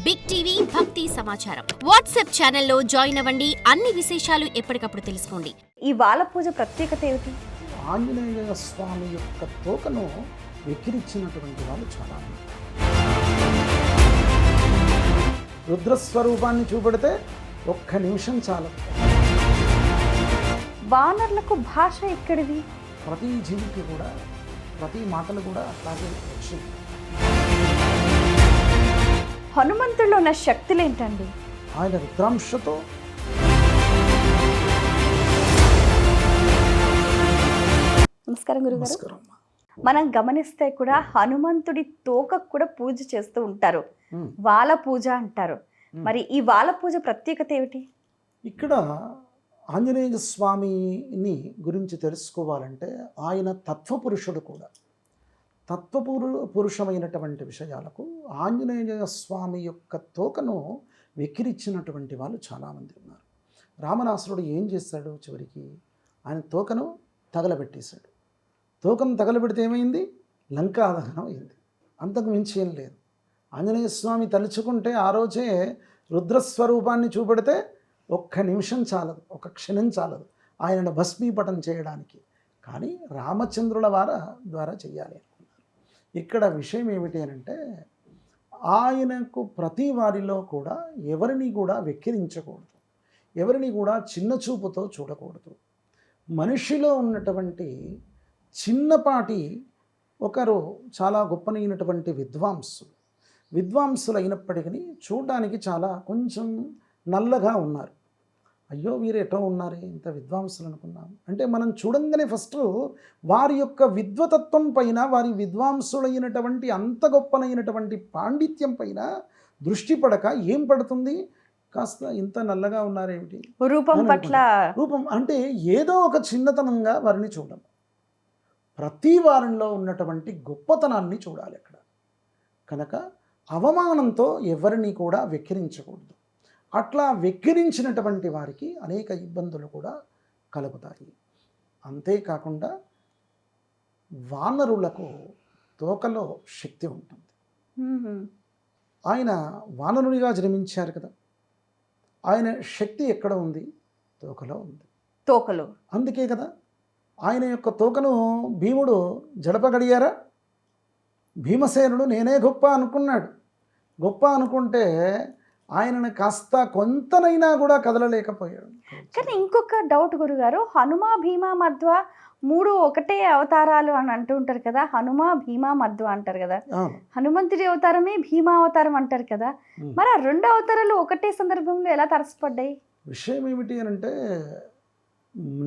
Big TV భక్తి సమాచారం WhatsApp ఛానల్లో జాయిన్ అవ్వండి. అన్ని విశేషాలు ఎప్పటికప్పుడు తెలుసుకోండి. ఈ వాల పూజ ప్రత్యేకత ఏమిటి? ఆంజనేయ స్వామి యొక్క తోకను వెక్కిరించినటువంటి వాళ్ళు చాలా మంది. రుద్రస్వరూపాన్ని చూపెడితే ఒక్క నిమిషం చాలు. వానర్లకు భాష ఎక్కడిది? ప్రతి జీవికి కూడా ప్రతి మాటలు కూడా అట్లాగే వచ్చింది. హనుమంతుడిలో ఉన్న శక్తులు ఏంటండి? ఆయన రుద్రాంశతో నమస్కారం గురుగారు. నమస్కారం. మనం గమనిస్తే కూడా హనుమంతుడి తోకకు కూడా పూజ చేస్తూ ఉంటారు. వాల పూజ అంటారు. మరి ఈ వాల పూజ ప్రత్యేకత ఏమిటి? ఇక్కడ ఆంజనేయ స్వామిని గురించి తెలుసుకోవాలంటే ఆయన తత్వపురుషుడు కూడా. పురుషమైనటువంటి విషయాలకు ఆంజనేయ స్వామి యొక్క తోకను వెక్కిరించినటువంటి వాళ్ళు చాలామంది ఉన్నారు. రావణాసురుడు ఏం చేశాడు? చివరికి ఆయన తోకను తగలబెట్టేశాడు. తోకను తగలబెడితే ఏమైంది? లంకా దహనం అయింది. అంతకు మించి ఏం లేదు. ఆంజనేయ స్వామి తలుచుకుంటే ఆ రోజే రుద్రస్వరూపాన్ని చూపెడితే ఒక్క నిమిషం చాలదు, ఒక క్షణం చాలదు ఆయనను భస్మీపటం చేయడానికి. కానీ రామచంద్రుల ద్వారా చెయ్యాలి అనుకున్నారు. ఇక్కడ విషయం ఏమిటి అంటే ఆయనకు ప్రతి వారిలో కూడా ఎవరిని కూడా వెక్కిరించకూడదు, ఎవరిని కూడా చిన్న చూపుతో చూడకూడదు. మనిషిలో ఉన్నటువంటి చిన్నపాటి ఒకరు చాలా గొప్పనైనటువంటి విద్వాంసులు అయినప్పటికీ చూడడానికి చాలా కొంచెం నల్లగా ఉన్నారు. అయ్యో వీరు ఎటో ఉన్నారే, ఇంత విద్వాంసులు అనుకున్నాం అంటే మనం చూడంగానే ఫస్ట్ వారి యొక్క విద్వతత్వం పైన, వారి విద్వాంసులైనటువంటి అంత గొప్పనైనటువంటి పాండిత్యం పైన దృష్టి పడక ఏం పడుతుంది? కాస్త ఇంత నల్లగా ఉన్నారేమిటి, రూపం అంటే ఏదో ఒక చిన్నతనంగా వారిని చూడడం. ప్రతి వారిలో ఉన్నటువంటి గొప్పతనాన్ని చూడాలి అక్కడ. కనుక అవమానంతో ఎవరిని కూడా వెక్కిరించకూడదు. అట్లా వెక్కిరించినటువంటి వారికి అనేక ఇబ్బందులు కూడా కలుగుతాయి. అంతేకాకుండా వానరులకు తోకలో శక్తి ఉంటుంది. ఆయన వానరునిగా జన్మించారు కదా, ఆయన శక్తి ఎక్కడ ఉంది? తోకలో ఉంది. తోకలో. అందుకే కదా ఆయన యొక్క తోకను భీముడు జడపగడిగారా? భీమసేనుడు నేనే గొప్ప అనుకున్నాడు. గొప్ప అనుకుంటే ఆయనను కాస్త కొంతనైనా కూడా కదలలేకపోయాడు. కానీ ఇంకొక డౌట్ గురుగారు, హనుమ భీమ మధ్వ మూడు ఒకటే అవతారాలు అని అంటూ ఉంటారు కదా. హనుమ భీమ మధ్వ అంటారు కదా. హనుమంతుడి అవతారమే భీమా అవతారం అంటారు కదా. మరి ఆ రెండు అవతారాలు ఒకటే సందర్భంలో ఎలా తరసపడ్డాయి? విషయం ఏమిటి అని అంటే,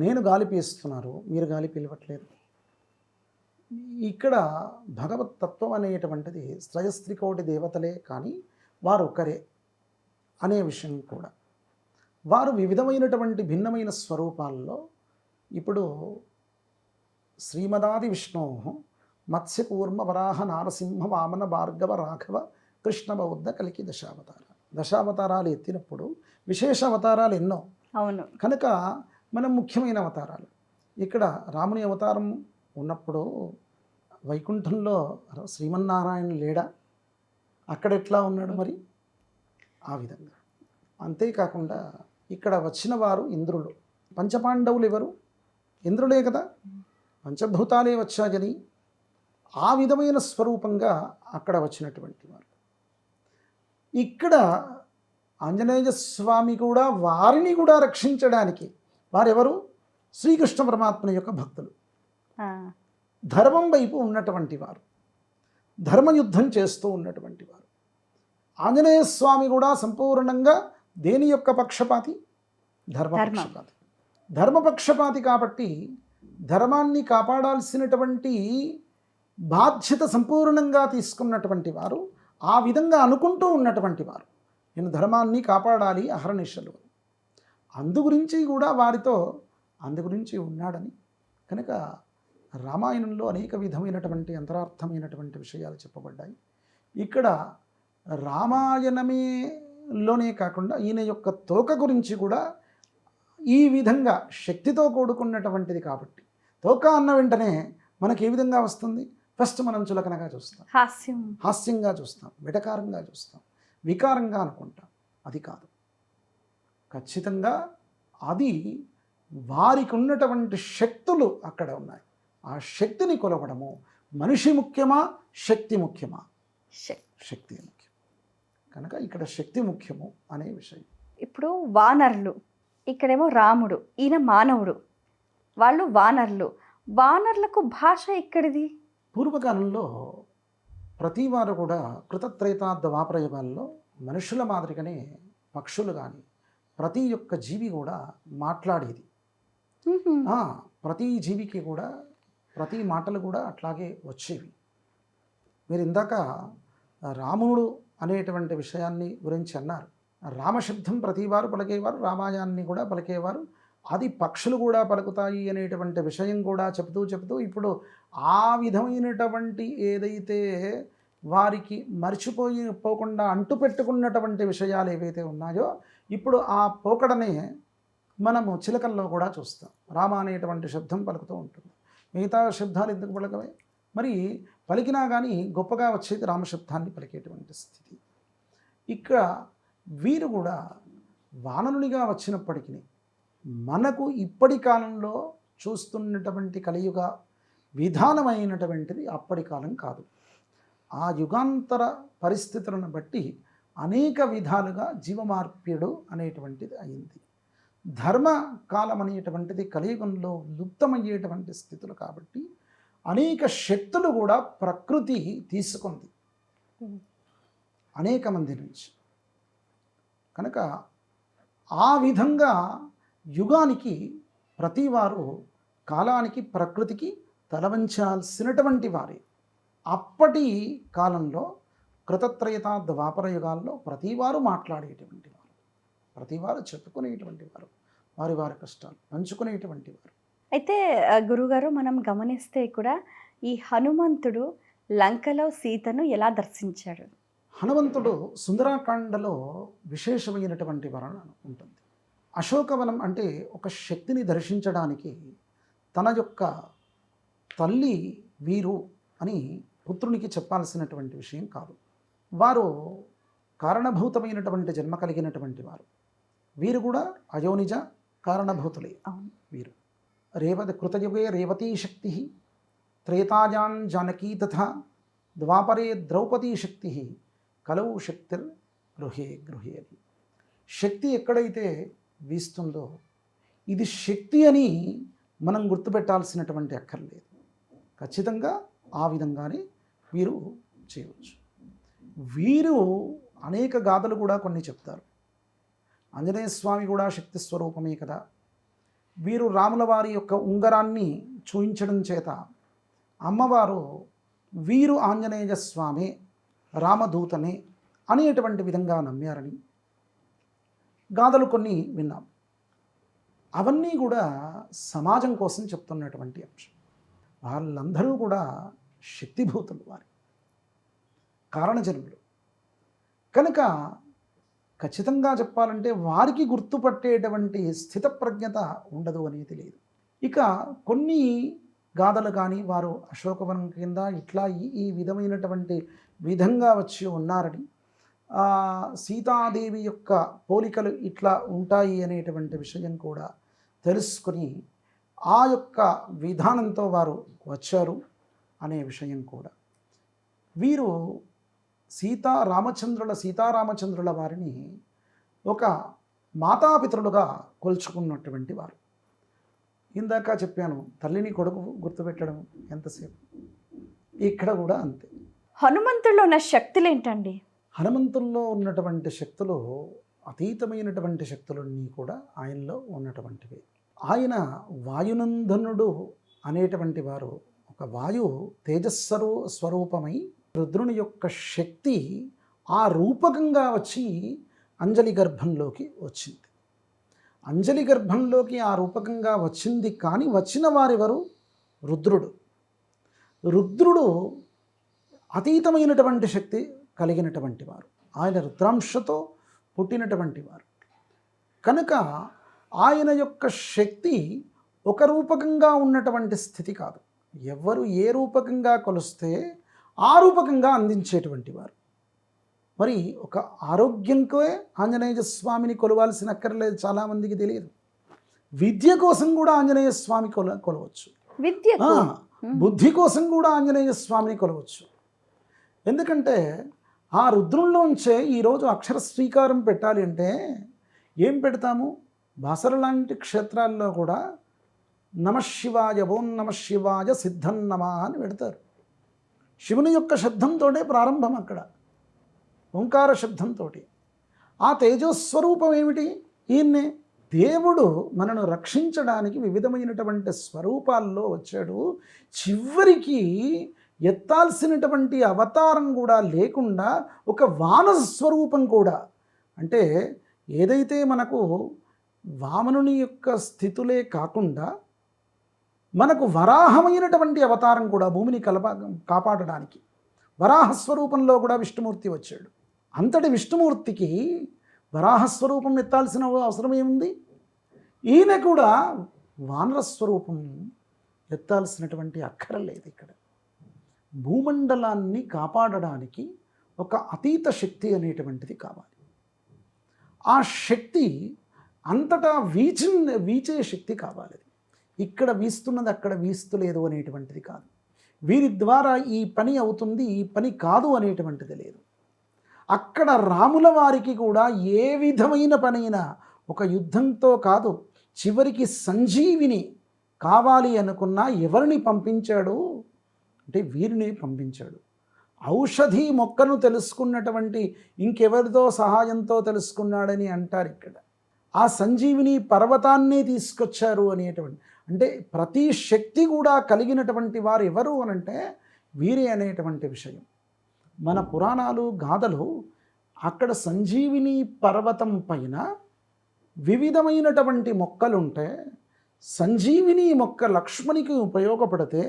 నేను గాలి పీస్తున్నారు, మీరు గాలి పీలవట్లేదు. ఇక్కడ భగవత్ తత్వం అనేటువంటిది శ్రయస్త్రికోటి దేవతలే కానీ వారు ఒకరే అనే విషయం కూడా. వారు వివిధమైనటువంటి భిన్నమైన స్వరూపాల్లో, ఇప్పుడు శ్రీమదాది విష్ణు మత్స్యకూర్మ వరాహ నారసింహ వామన భార్గవ రాఘవ కృష్ణ బౌద్ధ కలికి దశావతారాలు ఎత్తినప్పుడు విశేష అవతారాలు ఎన్నో. అవును. కనుక మనం ముఖ్యమైన అవతారాలు ఇక్కడ రాముని అవతారం ఉన్నప్పుడు వైకుంఠంలో శ్రీమన్నారాయణ లేడా? అక్కడ ఎట్లా ఉన్నాడు మరి? ఆ విధంగా. అంతేకాకుండా ఇక్కడ వచ్చిన వారు ఇంద్రులు. పంచపాండవులు ఎవరు? ఇంద్రులే కదా. పంచభూతాలే వచ్చాయని ఆ విధమైన స్వరూపంగా అక్కడ వచ్చినటువంటి వారు. ఇక్కడ ఆంజనేయ స్వామి కూడా వారిని కూడా రక్షించడానికి వారెవరు? శ్రీకృష్ణ పరమాత్మ యొక్క భక్తులు, ధర్మం వైపు ఉన్నటువంటి వారు, ధర్మయుద్ధం చేస్తూ ఉన్నటువంటి వారు. ఆంజనేయ స్వామి కూడా సంపూర్ణంగా దేని యొక్క పక్షపాతి? ధర్మపక్షపాతి. ధర్మపక్షపాతి కాబట్టి ధర్మాన్ని కాపాడాల్సినటువంటి బాధ్యత సంపూర్ణంగా తీసుకున్నటువంటి వారు, ఆ విధంగా అనుకుంటూ ఉన్నటువంటి వారు, నేను ధర్మాన్ని కాపాడాలి అహర్నిశలు. అందుగురించి కూడా వారితో అందుగురించి ఉన్నాడని. కనుక రామాయణంలో అనేక విధమైనటువంటి అంతరార్థమైనటువంటి విషయాలు చెప్పబడ్డాయి. ఇక్కడ రామాయణమేలోనే కాకుండా ఈయన యొక్క తోక గురించి కూడా ఈ విధంగా శక్తితో కూడుకున్నటువంటిది కాబట్టి, తోక అన్న వెంటనే మనకి ఏ విధంగా వస్తుంది? ఫస్ట్ మనం చులకనగా చూస్తాం, హాస్యంగా చూస్తాం, వెటకారంగా చూస్తాం. వికారంగా అనుకుంటాం. అది కాదు. ఖచ్చితంగా అది వారికి ఉన్నటువంటి శక్తులు అక్కడ ఉన్నాయి. ఆ శక్తిని కొలవడము, మనిషి ముఖ్యమా శక్తి ముఖ్యమా? శక్తి ముఖ్యం. కనుక ఇక్కడ శక్తి ముఖ్యము అనే విషయం. ఇప్పుడు వానరులు, ఇక్కడేమో రాముడు, ఈయన మానవుడు, వాళ్ళు వానరులు. వానరులకు భాష ఎక్కడిది? పూర్వకాలంలో ప్రతివారు కూడా కృతత్రేతా ద్వాపర యుగాల్లో మనుషుల మాదిరిగానే పక్షులు కానీ ప్రతి ఒక్క జీవి కూడా మాట్లాడేది. ప్రతి జీవికి కూడా ప్రతి మాటలు కూడా అట్లాగే వచ్చేవి. మీరు ఇందాక రాముడు అనేటువంటి విషయాన్ని గురించి అన్నారు. రామశబ్దం ప్రతివారు పలికేవారు, రామాయణాన్ని కూడా పలికేవారు. అది పక్షులు కూడా పలుకుతాయి అనేటువంటి విషయం కూడా చెప్తూ ఇప్పుడు ఆ విధమైనటువంటి ఏదైతే వారికి పోకుండా అంటుపెట్టుకున్నటువంటి విషయాలు ఏవైతే ఉన్నాయో ఇప్పుడు ఆ పోకడనే మనము చిలకల్లో కూడా చూస్తాం. రామ అనేటువంటి శబ్దం పలుకుతూ ఉంటుంది. మిగతా శబ్దాలు ఎందుకు పలకవే? మరి పలికినా కానీ గొప్పగా వచ్చేది రామశబ్దాన్ని పలికేటువంటి స్థితి. ఇక్కడ వీరు కూడా వానరునిగా వచ్చినప్పటికీ మనకు ఇప్పటి కాలంలో చూస్తున్నటువంటి కలియుగ విధానమైనటువంటిది అప్పటి కాలం కాదు. ఆ యుగాంతర పరిస్థితులను బట్టి అనేక విధాలుగా జీవమార్పుడు అనేటువంటిది అయింది. ధర్మ కాలం అనేటువంటిది కలియుగంలో లుప్తమయ్యేటువంటి స్థితులు కాబట్టి అనేక శక్తులు కూడా ప్రకృతి తీసుకుంది అనేక మంది నుంచి. కనుక ఆ విధంగా యుగానికి ప్రతివారు కాలానికి ప్రకృతికి తలవంచాల్సినటువంటి వారే. అప్పటి కాలంలో కృతత్రయత ద్వాపర యుగాల్లో ప్రతివారు మాట్లాడేటువంటి వారు, ప్రతివారు చెప్పుకునేటువంటి వారు, వారి వారి కష్టాలు పంచుకునేటువంటి వారు. అయితే గురుగారు, మనం గమనిస్తే కూడా ఈ హనుమంతుడు లంకలో సీతను ఎలా దర్శించాడు? హనుమంతుడు సుందరాకాండలో విశేషమైనటువంటి వర్ణన ఉంటుంది. అశోకవనం అంటే ఒక శక్తిని దర్శించడానికి తన యొక్క తల్లి వీరు అని పుత్రునికి చెప్పాల్సినటువంటి విషయం కాదు. వారు కారణభూతమైనటువంటి జన్మ కలిగినటువంటి వారు. వీరు కూడా అయోనిజ కారణభూతులే. వీరు కృతయుగే రేవతీ శక్తి, త్రేతాయాం జానకీ తథా ద్వాపరే ద్రౌపదీ శక్తి, కలౌ శక్తిర్ గృహే గృహే అని. శక్తి ఎక్కడైతే వీస్తుందో ఇది శక్తి అని మనం గుర్తుపెట్టాల్సినటువంటి అక్కర్లేదు. ఖచ్చితంగా ఆ విధంగానే వీరు చేయవచ్చు. వీరు అనేక గాథలు కూడా కొన్ని చెప్తారు. ఆంజనేయ స్వామి కూడా శక్తి స్వరూపమే కదా. వీరు రాముల వారి యొక్క ఉంగరాన్ని చూయించడం చేత అమ్మవారు వీరు ఆంజనేయ స్వామి రామదూతనే అనేటువంటి విధంగా నమ్మారని గాథలు కొన్ని విన్నాం. అవన్నీ కూడా సమాజం కోసం చెప్తున్నటువంటి అంశం. వాళ్ళందరూ కూడా శక్తిభూతులు, వారి కారణజన్ములు. కనుక ఖచ్చితంగా చెప్పాలంటే వారికి గుర్తుపట్టేటువంటి స్థితప్రజ్ఞత ఉండదు అనేది లేదు. ఇక కొన్ని గాథలు కానీ వారు అశోకవనం కింద ఇట్లా ఈ విధమైనటువంటి విధంగా వచ్చి ఉన్నారని, సీతాదేవి యొక్క పోలికలు ఇట్లా ఉంటాయి అనేటువంటి విషయం కూడా తెలుసుకుని ఆ యొక్క విధానంతో వారు వచ్చారు అనే విషయం కూడా. వీరు సీతారామచంద్రుల వారిని ఒక మాతాపితరులుగా కొలుచుకున్నటువంటి వారు. ఇందాక చెప్పాను, తల్లిని కొడుకు గుర్తుపెట్టడం ఎంతసేపు, ఇక్కడ కూడా అంతే. హనుమంతుల్లో ఉన్న శక్తులు ఏంటండి? హనుమంతుల్లో ఉన్నటువంటి శక్తులు అతీతమైనటువంటి శక్తులన్నీ కూడా ఆయనలో ఉన్నటువంటివి. ఆయన వాయునందనుడు అనేటువంటి వారు ఒక వాయు తేజస్సరు స్వరూపమై రుద్రుని యొక్క శక్తి ఆ రూపకంగా వచ్చి అంజలి గర్భంలోకి వచ్చింది. అంజలి గర్భంలోకి ఆ రూపకంగా వచ్చింది. కానీ వచ్చిన వారెవరు? రుద్రుడు అతీతమైనటువంటి శక్తి కలిగినటువంటి వారు. ఆయన రుద్రాంశతో పుట్టినటువంటి వారు. కనుక ఆయన యొక్క శక్తి ఒక రూపకంగా ఉన్నటువంటి స్థితి కాదు. ఎవరు ఏ రూపకంగా కొలిస్తే ఆ రూపకంగా అందించేటువంటి వారు. మరి ఒక ఆరోగ్యంకే ఆంజనేయ స్వామిని కొలవాల్సిన అక్కర్లేదు, చాలామందికి తెలియదు. విద్య కోసం కూడా ఆంజనేయ స్వామి కొలవచ్చు. విద్య బుద్ధి కోసం కూడా ఆంజనేయ స్వామిని కొలవచ్చు. ఎందుకంటే ఆ రుద్రంలోంచే ఈరోజు అక్షర స్వీకారం పెట్టాలి అంటే ఏం పెడతాము? బాసర లాంటి క్షేత్రాల్లో కూడా నమశివాయ, ఓం నమశివాయ, సిద్ధం నమః అని పెడతారు. శివుని యొక్క శబ్దంతోనే ప్రారంభం అక్కడ, ఓంకార శబ్దంతో. ఆ తేజస్వరూపం ఏమిటి? ఈయన్నే. దేవుడు మనను రక్షించడానికి వివిధమైనటువంటి స్వరూపాల్లో వచ్చాడు. చివరికి ఎత్తాల్సినటువంటి అవతారం కూడా లేకుండా ఒక వానర స్వరూపం కూడా, అంటే ఏదైతే మనకు వామనుని యొక్క స్థితులే కాకుండా మనకు వరాహమైనటువంటి అవతారం కూడా భూమిని కాపాడడానికి వరాహస్వరూపంలో కూడా విష్ణుమూర్తి వచ్చాడు. అంతటి విష్ణుమూర్తికి వరాహస్వరూపం ఎత్తాల్సిన అవసరం ఏముంది? ఈయన కూడా వానర స్వరూపం ఎత్తాల్సినటువంటి అక్కరలేదు. ఇక్కడ భూమండలాన్ని కాపాడడానికి ఒక అతీత శక్తి అనేటువంటిది కావాలి. ఆ శక్తి అంతటా వీచే శక్తి కావాలి. ఇక్కడ వీస్తున్నది అక్కడ వీస్తలేదు అనేటువంటిది కాదు. వీరి ద్వారా ఈ పని అవుతుంది, ఈ పని కాదు అనేటువంటిది లేదు. అక్కడ రాముల వారికి కూడా ఏ విధమైన పనైనా ఒక యుద్ధంతో కాదు, చివరికి సంజీవిని కావాలి అనుకున్నా ఎవరిని పంపించాడు అంటే వీరిని పంపించాడు. ఔషధి మొక్కను తెలుసుకున్నటువంటి ఇంకెవరితో సహాయంతో తెలుసుకున్నాడని అంటారు ఇక్కడ. ఆ సంజీవిని పర్వతాన్ని తీసుకొచ్చారు అనేటువంటి, అంటే ప్రతి శక్తి కూడా కలిగినటువంటి వారు ఎవరు అనంటే వీరే అనేటువంటి విషయం. మన పురాణాలు గాథలు అక్కడ సంజీవిని పర్వతం పైన వివిధమైనటువంటి మొక్కలుంటే సంజీవిని మొక్క లక్ష్మణికి ఉపయోగపడితే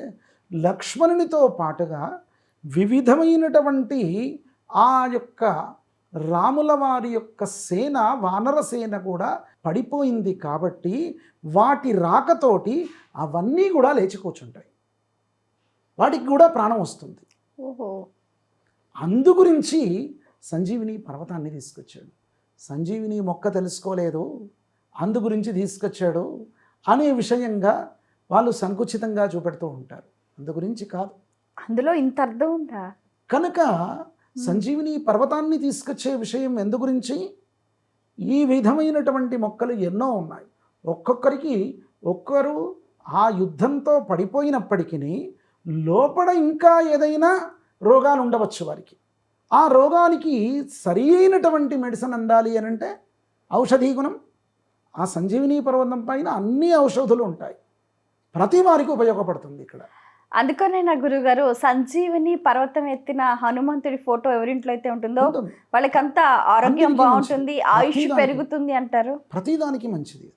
లక్ష్మణునితో పాటుగా వివిధమైనటువంటి ఆ యొక్క రాముల వారి యొక్క సేన, వానర సేన కూడా పడిపోయింది కాబట్టి వాటి రాకతోటి అవన్నీ కూడా లేచి కూర్చుంటాయి, వాటికి కూడా ప్రాణం వస్తుంది. ఓహో, అందు గురించి సంజీవిని పర్వతాన్ని తీసుకొచ్చాడు. సంజీవిని మొక్క తెలుసుకోలేదు, అందు గురించి తీసుకొచ్చాడు అనే విషయంగా వాళ్ళు సంకుచితంగా చూపెడుతూ ఉంటారు. అందు గురించి కాదు, అందులో ఇంత అర్థం ఉందా? కనుక సంజీవిని పర్వతాన్ని తీసుకొచ్చే విషయం ఎందు గురించి? ఈ విధమైనటువంటి మొక్కలు ఎన్నో ఉన్నాయి. ఒక్కొక్కరికి ఒక్కరు ఆ యుద్ధంతో పడిపోయినప్పటికీ లోపల ఇంకా ఏదైనా రోగాలు ఉండవచ్చు వారికి. ఆ రోగానికి సరి అయినటువంటి మెడిసిన్ అందాలి అని అంటే ఔషధీ గుణం. ఆ సంజీవిని పర్వతం పైన అన్ని ఔషధులు ఉంటాయి, ప్రతి వారికి ఉపయోగపడుతుంది ఇక్కడ. అందుకనే నా గురుగారు సంజీవిని పర్వతం ఎత్తిన హనుమంతుడి ఫోటో ఎవరింట్లో అయితే ఉంటుందో వాళ్ళకంతా ఆరోగ్యం బాగుంటుంది, ఆయుష్ పెరుగుతుంది అంటారు. ప్రతిదానికి మంచిది.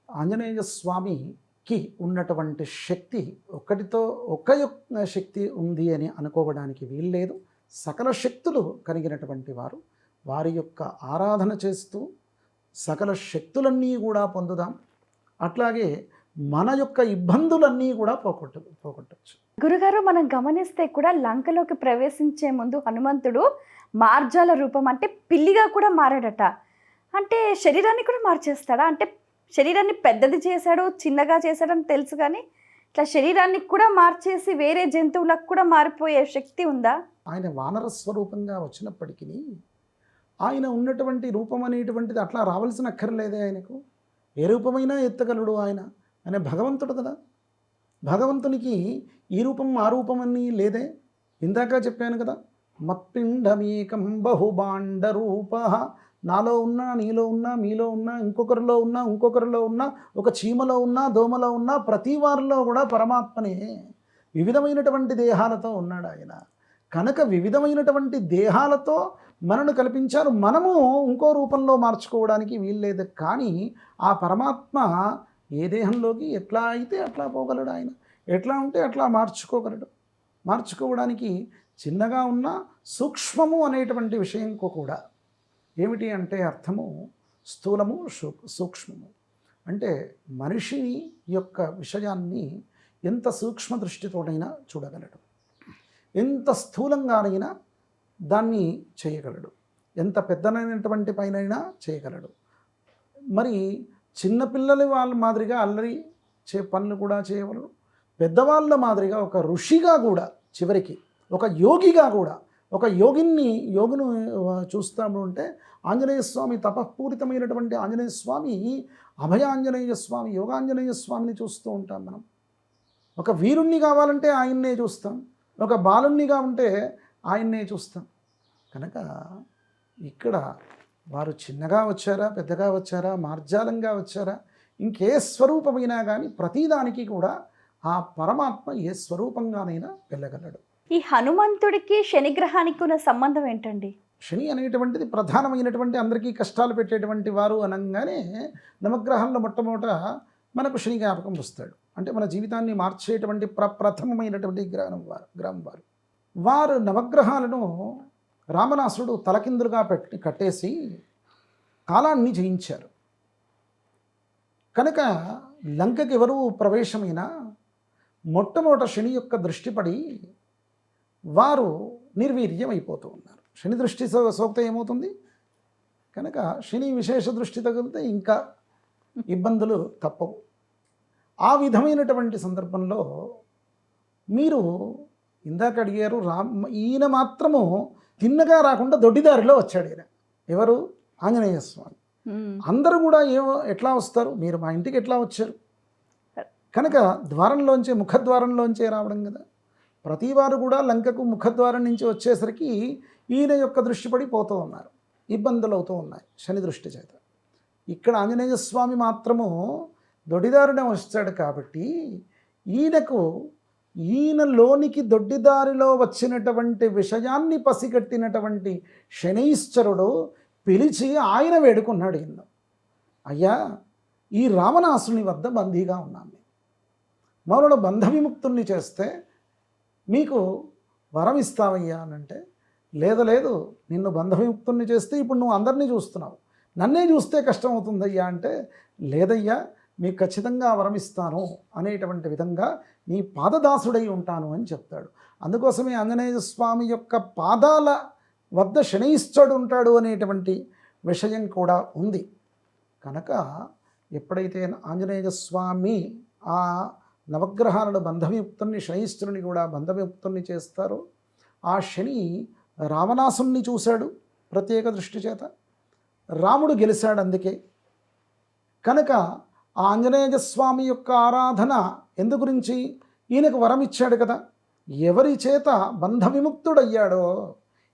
ఆంజనేయ స్వామికి ఉన్నటువంటి శక్తి ఒక్కటితో ఒక్క శక్తి ఉంది అని అనుకోవడానికి వీల్లేదు. సకల శక్తులు కలిగినటువంటి వారు వారి యొక్క ఆరాధన చేస్తూ సకల శక్తులన్నీ కూడా పొందుదాం. అట్లాగే మన యొక్క ఇబ్బందులన్నీ కూడా పోగొట్టచ్చు. గురుగారు, మనం గమనిస్తే కూడా లంకలోకి ప్రవేశించే ముందు హనుమంతుడు మార్జాల రూపం అంటే పిల్లిగా కూడా మారాడట. అంటే శరీరాన్ని కూడా మార్చేస్తాడా? అంటే శరీరాన్ని పెద్దది చేశాడు, చిన్నగా చేశాడని తెలుసు, కానీ ఇట్లా శరీరాన్ని కూడా మార్చేసి వేరే జంతువులకు కూడా మారిపోయే శక్తి ఉందా? ఆయన వానర స్వరూపంగా వచ్చినప్పటికీ ఆయన ఉన్నటువంటి రూపం అనేటువంటిది అట్లా రావాల్సిన అక్కర్లేదే. ఆయనకు ఏ రూపమైనా ఎత్తగలడు. ఆయన భగవంతుడు కదా. భగవంతునికి ఈ రూపం ఆ రూపం అని లేదే. ఇందాక చెప్పాను కదా, మత్పిండమేకం బహుబాండ రూప. నాలో ఉన్నా, నీలో ఉన్నా, మీలో ఉన్నా, ఇంకొకరిలో ఉన్నా, ఒక చీమలో ఉన్నా, దోమలో ఉన్నా, ప్రతి వారిలో కూడా పరమాత్మనే వివిధమైనటువంటి దేహాలతో ఉన్నాడు ఆయన. కనుక వివిధమైనటువంటి దేహాలతో మనను కల్పించారు. మనము ఇంకో రూపంలో మార్చుకోవడానికి వీల్లేదు. కానీ ఆ పరమాత్మ ఏ దేహంలోకి ఎట్లా అయితే అట్లా పోగలడు. ఆయన ఎట్లా ఉంటే అట్లా మార్చుకోగలడు. మార్చుకోవడానికి చిన్నగా ఉన్న సూక్ష్మము అనేటువంటి విషయం కూడా ఏమిటి అంటే అర్థము స్థూలము సూక్ష్మము. అంటే మనిషి యొక్క విషయాన్ని ఎంత సూక్ష్మ దృష్టితోనైనా చూడగలడు, ఎంత స్థూలంగానైనా దాన్ని చేయగలడు. ఎంత పెద్దనైనటువంటి పైనైనా చేయగలడు. మరి చిన్నపిల్లల వాళ్ళ మాదిరిగా అల్లరి పనులు కూడా చేయగలడు. పెద్దవాళ్ళ మాదిరిగా ఒక ఋషిగా కూడా, చివరికి ఒక యోగిగా కూడా, ఒక యోగును చూస్తాము అంటే ఆంజనేయ స్వామి, తపఃపూరితమైనటువంటి ఆంజనేయ స్వామి, అభయాంజనేయ స్వామి, యోగాంజనేయ స్వామిని చూస్తూ ఉంటాం మనం. ఒక వీరుణ్ణి కావాలంటే ఆయన్నే చూస్తాం, ఒక బాలుణ్ణిగా ఉంటే ఆయన్నే చూస్తాం. కనుక ఇక్కడ వారు చిన్నగా వచ్చారా, పెద్దగా వచ్చారా, మార్జాలంగా వచ్చారా, ఇంకే స్వరూపమైనా కానీ ప్రతిదానికి కూడా ఆ పరమాత్మ ఏ స్వరూపంగానైనా వెళ్ళగలడు. ఈ హనుమంతుడికి శనిగ్రహానికి ఉన్న సంబంధం ఏంటండి? శని అనేటువంటిది ప్రధానమైనటువంటి, అందరికీ కష్టాలు పెట్టేటువంటి వారు అనగానే నవగ్రహాల్లో మొట్టమొదట మనకు శని జ్ఞాపకం వస్తాడు. అంటే మన జీవితాన్ని మార్చేటువంటి ప్రప్రథమమైనటువంటి గ్రహం వారు నవగ్రహాలను రావణాసురుడు తలకిందులుగా కట్టేసి కాలాన్ని జయించారు. కనుక లంకకి ఎవరు ప్రవేశమైనా మొట్టమొదట శని యొక్క దృష్టి పడి వారు నిర్వీర్యం అయిపోతూ ఉన్నారు. శని దృష్టి సోకితే ఏమవుతుంది? కనుక శని విశేష దృష్టి తగిలితే ఇంకా ఇబ్బందులు తప్పవు. ఆ విధమైనటువంటి సందర్భంలో మీరు ఇందాక అడిగారు, ఈయన మాత్రము తిన్నగా రాకుండా దొడ్డిదారిలో వచ్చాడు. ఈయన ఎవరు? ఆంజనేయ స్వామి. అందరూ కూడా ఎట్లా వస్తారు? మీరు మా ఇంటికి ఎట్లా వచ్చారు? కనుక ద్వారంలోంచే, ముఖద్వారంలోంచే రావడం కదా. ప్రతివారు కూడా లంకకు ముఖద్వారం నుంచి వచ్చేసరికి ఈయన యొక్క దృష్టి పడిపోతూ ఉన్నారు, ఇబ్బందులు అవుతూ ఉన్నాయి శని దృష్టి చేత. ఇక్కడ ఆంజనేయ స్వామి మాత్రము దొడ్డిదారినే వచ్చాడు కాబట్టి ఈయనలోనికి దొడ్డిదారిలో వచ్చినటువంటి విషయాన్ని పసిగట్టినటువంటి శనైశ్వరుడు పిలిచి ఆయన వేడుకున్నాడు. ఈయన, అయ్యా, ఈ రావణాసుని వద్ద బందీగా ఉన్నాను, మమ్మల్ని బంధ విముక్తుల్ని చేస్తే మీకు వరం ఇస్తావయ్యా అనంటే, లేదు నిన్ను బంధ విముక్తుల్ని చేస్తే ఇప్పుడు నువ్వు అందరినీ చూస్తున్నావు, నన్నే చూస్తే కష్టం అవుతుందయ్యా అంటే, లేదయ్యా మీకు ఖచ్చితంగా వరం ఇస్తాను అనేటువంటి విధంగా నీ పాదదాసుడై ఉంటాను అని చెప్తాడు. అందుకోసమే ఆంజనేయ స్వామి యొక్క పాదాల వద్ద శనైశ్వరుడు ఉంటాడు అనేటువంటి విషయం కూడా ఉంది. కనుక ఎప్పుడైతే ఆంజనేయ స్వామి ఆ నవగ్రహాలను బంధవిముక్తుల్ని, శనైశ్వరుని కూడా బంధవిముక్తుల్ని చేస్తారో, ఆ శని రావణాసుని చూశాడు ప్రత్యేక దృష్టి చేత, రాముడు గెలిచాడు. అందుకే కనుక ఆ ఆంజనేయ స్వామి యొక్క ఆరాధన ఎందు గురించి? ఈయనకు వరం ఇచ్చాడు కదా. ఎవరి చేత బంధ విముక్తుడయ్యాడో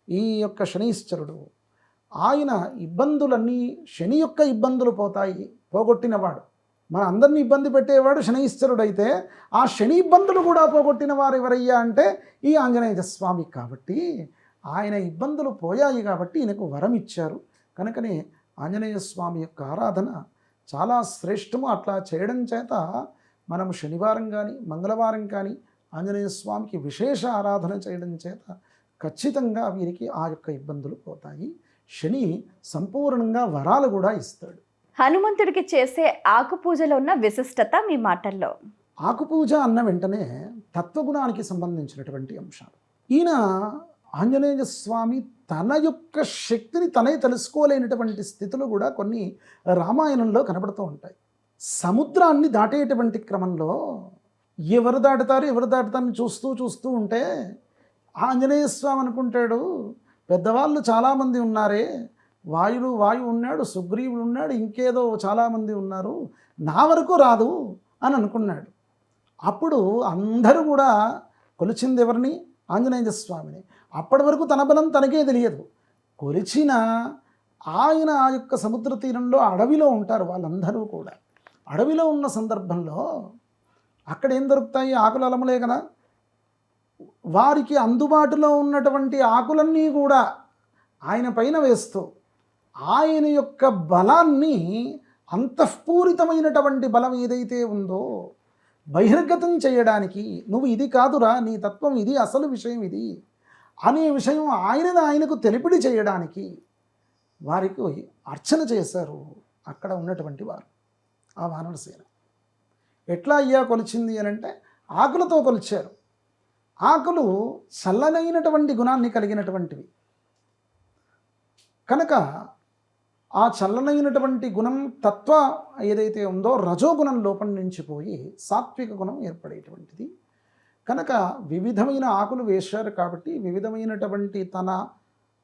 ఈ యొక్క శనైశ్వరుడు, ఆయన ఇబ్బందులన్నీ, శని యొక్క ఇబ్బందులు పోగొట్టినవాడు. మన అందరినీ ఇబ్బంది పెట్టేవాడు శనైశ్వరుడు అయితే, ఆ శని ఇబ్బందులు కూడా పోగొట్టిన వారు ఎవరయ్యా అంటే ఈ ఆంజనేయ స్వామి. కాబట్టి ఆయన ఇబ్బందులు పోయాయి కాబట్టి ఈయనకు వరం ఇచ్చారు. కనుకనే ఆంజనేయ స్వామి యొక్క ఆరాధన చాలా శ్రేష్టము. అట్లా చేయడం చేత మనం శనివారం కానీ మంగళవారం కానీ ఆంజనేయ స్వామికి విశేష ఆరాధన చేయడం చేత ఖచ్చితంగా వీరికి ఆ యొక్క ఇబ్బందులు పోతాయి. శని సంపూర్ణంగా వరాలు కూడా ఇస్తాడు. హనుమంతుడికి చేసే ఆకుపూజలో ఉన్న విశిష్టత మీ మాటల్లో. ఆకుపూజ అన్న వెంటనే తత్వగుణానికి సంబంధించినటువంటి అంశాలు. ఈయన ఆంజనేయ స్వామి తన యొక్క శక్తిని తనే తెలుసుకోలేనటువంటి స్థితులు కూడా కొన్ని రామాయణంలో కనబడుతూ ఉంటాయి. సముద్రాన్ని దాటేటువంటి క్రమంలో ఎవరు దాటుతారని చూస్తూ ఉంటే ఆంజనేయ స్వామి అనుకుంటాడు, పెద్దవాళ్ళు చాలామంది ఉన్నారే, వాయు ఉన్నాడు, సుగ్రీవుడు ఉన్నాడు, ఇంకేదో చాలామంది ఉన్నారు, నా వరకు రాదు అని అనుకున్నాడు. అప్పుడు అందరూ కూడా కొలిచింది ఎవరిని? ఆంజనేయ స్వామిని. అప్పటి వరకు తన బలం తనకే తెలియదు. కొలిచిన ఆయన ఆ యొక్క సముద్ర తీరంలో అడవిలో ఉంటారు వాళ్ళందరూ కూడా. అడవిలో ఉన్న సందర్భంలో అక్కడ ఏం దొరుకుతాయి? ఆకులు అలములే కదా. వారికి అందుబాటులో ఉన్నటువంటి ఆకులన్నీ కూడా ఆయన పైన వేస్తూ ఆయన యొక్క బలాన్ని, అంతఃపూరితమైనటువంటి బలం ఏదైతే ఉందో బహిర్గతం చేయడానికి, నువ్వు ఇది కాదురా, నీ తత్వం ఇది, అసలు విషయం ఇది అనే విషయం ఆయనకు తెలిపిడి చేయడానికి వారికి అర్చన చేశారు అక్కడ ఉన్నటువంటి వారు, ఆ వానరసేన. ఎట్లా అయ్యా కొలిచింది అని అంటే ఆకులతో కొలిచారు. ఆకులు చల్లనైనటువంటి గుణాన్ని కలిగినటువంటివి కనుక ఆ చల్లనైనటువంటి గుణం తత్వ ఏదైతే ఉందో రజోగుణం లోపం నుంచి పోయి సాత్విక గుణం ఏర్పడేటువంటిది. కనుక వివిధమైన ఆకులు వేశారు కాబట్టి వివిధమైనటువంటి తన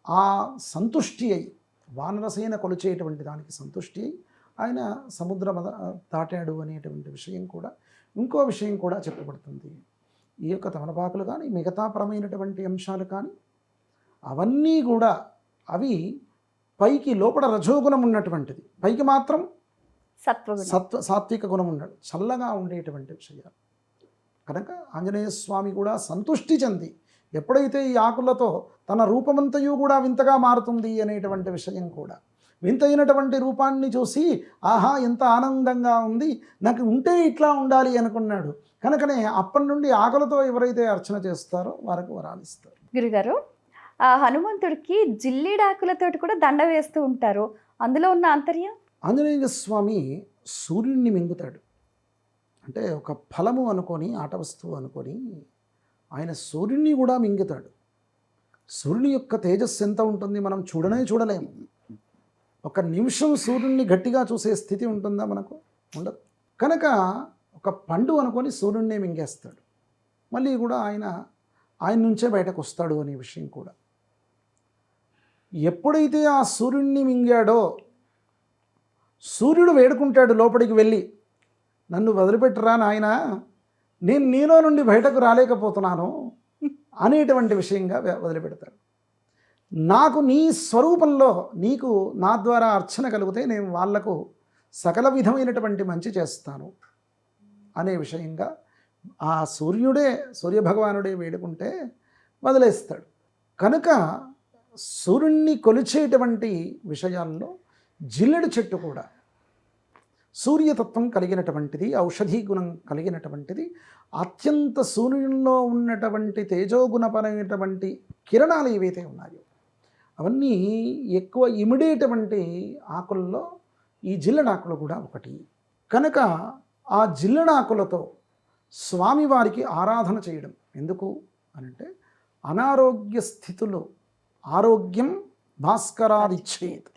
ఆ సంతుష్టి అయి వానరసేన కొలిచేటువంటి దానికి సంతుష్టి అయి ఆయన సముద్రం దాటాడు అనేటువంటి విషయం కూడా, ఇంకో విషయం కూడా చెప్పబడుతుంది. ఈ యొక్క తమలపాకులు కానీ మిగతా పరమైనటువంటి అంశాలు కానీ అవన్నీ కూడా అవి పైకి లోపల రజోగుణం ఉన్నటువంటిది, పైకి మాత్రం సాత్విక గుణం ఉన్నాడు, చల్లగా ఉండేటువంటి విషయాలు. కనుక ఆంజనేయ స్వామి కూడా సంతుష్టి చెంది ఎప్పుడైతే ఈ ఆకులతో తన రూపమంతయు కూడా వింతగా మారుతుంది అనేటువంటి విషయం కూడా, వింతైనటువంటి రూపాన్ని చూసి ఆహా ఎంత ఆనందంగా ఉంది, నాకు ఉంటే ఇట్లా ఉండాలి అనుకున్నాడు. కనుకనే అప్పటి నుండి ఆకులతో ఎవరైతే అర్చన చేస్తారో వారికి వరాలు ఇస్తారు. గురుగారు, ఆ హనుమంతుడికి జిల్లేడాకులతోటి కూడా దండ వేస్తూ ఉంటారు, అందులో ఉన్న ఆంతర్యం? ఆంజనేయ స్వామి సూర్యుడిని మింగుతాడు. అంటే ఒక ఫలము అనుకొని, ఆట వస్తువు అనుకొని ఆయన సూర్యుడిని కూడా మింగుతాడు. సూర్యుని యొక్క తేజస్సు ఎంత ఉంటుంది మనం చూడలేము. ఒక నిమిషం సూర్యుడిని గట్టిగా చూసే స్థితి ఉంటుందా మనకు? ఉండదు. కనుక ఒక పండు అనుకొని సూర్యుడినే మింగేస్తాడు. మళ్ళీ కూడా ఆయన నుంచే బయటకు వస్తాడు అనే విషయం కూడా. ఎప్పుడైతే ఆ సూర్యుడిని మింగాడో సూర్యుడు వేడుకుంటాడు లోపలికి వెళ్ళి, నన్ను వదిలిపెట్టరా నాయనా, నేను నీలో నుండి బయటకు రాలేకపోతున్నాను అనేటువంటి విషయంగా వదిలిపెడతాడు. నాకు నీ స్వరూపంలో నీకు నా ద్వారా అర్చన కలిగితే నేను వాళ్లకు సకల విధమైనటువంటి మంచి చేస్తాను అనే విషయంగా ఆ సూర్యభగవానుడే వేడుకుంటే వదిలేస్తాడు. కనుక సూర్యుడిని కొలిచేటువంటి విషయాల్లో జిల్లెడు చెట్టు కూడా సూర్యతత్వం కలిగినటువంటిది, ఔషధీ గుణం కలిగినటువంటిది, అత్యంత సూర్యుల్లో ఉన్నటువంటి తేజోగుణపరమైనటువంటి కిరణాలు ఏవైతే ఉన్నాయో అవన్నీ ఎక్కువ ఇమిడేటువంటి ఆకుల్లో ఈ జిల్లెడాకులు కూడా ఒకటి. కనుక ఆ జిల్లెడాకులతో స్వామివారికి ఆరాధన చేయడం ఎందుకు అనంటే, అనారోగ్య స్థితులు ఆరోగ్యం భాస్కరాదిచ్చేత్,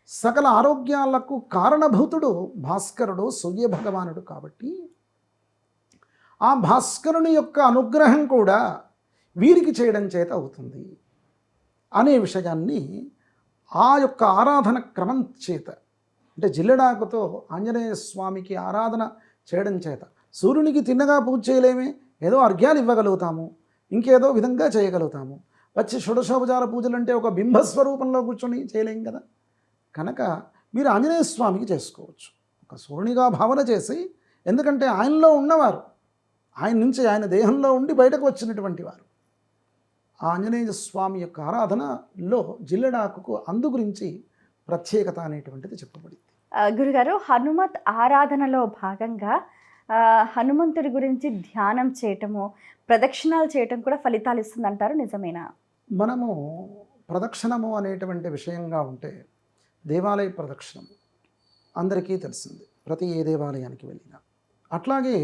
సకల ఆరోగ్యాలకు కారణభూతుడు భాస్కరుడు సూర్యభగవానుడు. కాబట్టి ఆ భాస్కరుని యొక్క అనుగ్రహం కూడా వీరికి చేయడం చేత అవుతుంది అనే విషయాన్ని ఆ యొక్క ఆరాధన క్రమం చేత, అంటే జిల్లెడాకుతో ఆంజనేయ స్వామికి ఆరాధన చేయడం చేత, సూర్యునికి తిన్నగా పూజ చేయలేమే, ఏదో అర్ఘ్యాలు ఇవ్వగలుగుతాము, ఇంకేదో విధంగా చేయగలుగుతాము. వచ్చి షోడశోపచార పూజలు అంటే ఒక బింబస్వరూపంలో కూర్చొని చేయలేం కదా. కనుక మీరు ఆంజనేయ స్వామికి చేసుకోవచ్చు, ఒక సూర్యునిగా భావన చేసి, ఎందుకంటే ఆయనలో ఉన్నవారు, ఆయన నుంచి ఆయన దేహంలో ఉండి బయటకు వచ్చినటువంటి వారు. ఆంజనేయ స్వామి యొక్క ఆరాధనలో జిల్లెడాకుకు అందు గురించి ప్రత్యేకత అనేటువంటిది చెప్పబడింది. గురుగారు, హనుమత్ ఆరాధనలో భాగంగా హనుమంతుడి గురించి ధ్యానం చేయటము, ప్రదక్షిణాలు చేయటం కూడా ఫలితాలు ఇస్తుందంటారు, నిజమేనా? మనము ప్రదక్షిణము అనేటువంటి విషయంగా ఉంటే దేవాలయ ప్రదక్షిణం అందరికీ తెలిసింది, ప్రతి ఏ దేవాలయానికి వెళ్ళినా. అట్లాగే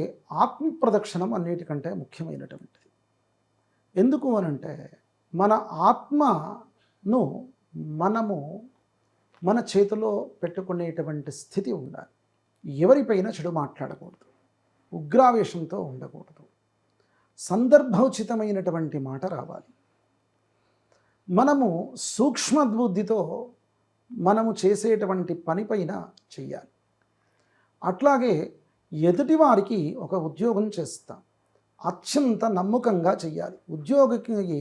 ఆత్మ ప్రదక్షిణం అన్నిటికంటే ముఖ్యమైనటువంటిది. ఎందుకు అనంటే, మన ఆత్మను మనము మన చేతిలో పెట్టుకునేటువంటి స్థితి ఉండాలి. ఎవరిపైన చెడు మాట్లాడకూడదు, ఉగ్రావేశంతో ఉండకూడదు, సందర్భోచితమైనటువంటి మాట రావాలి. మనము సూక్ష్మబుద్ధితో మనము చేసేటువంటి పనిపైన చెయ్యాలి. అట్లాగే ఎదుటివారికి ఒక ఉద్యోగం చేస్తాం, అత్యంత నమ్మకంగా చెయ్యాలి. ఉద్యోగికి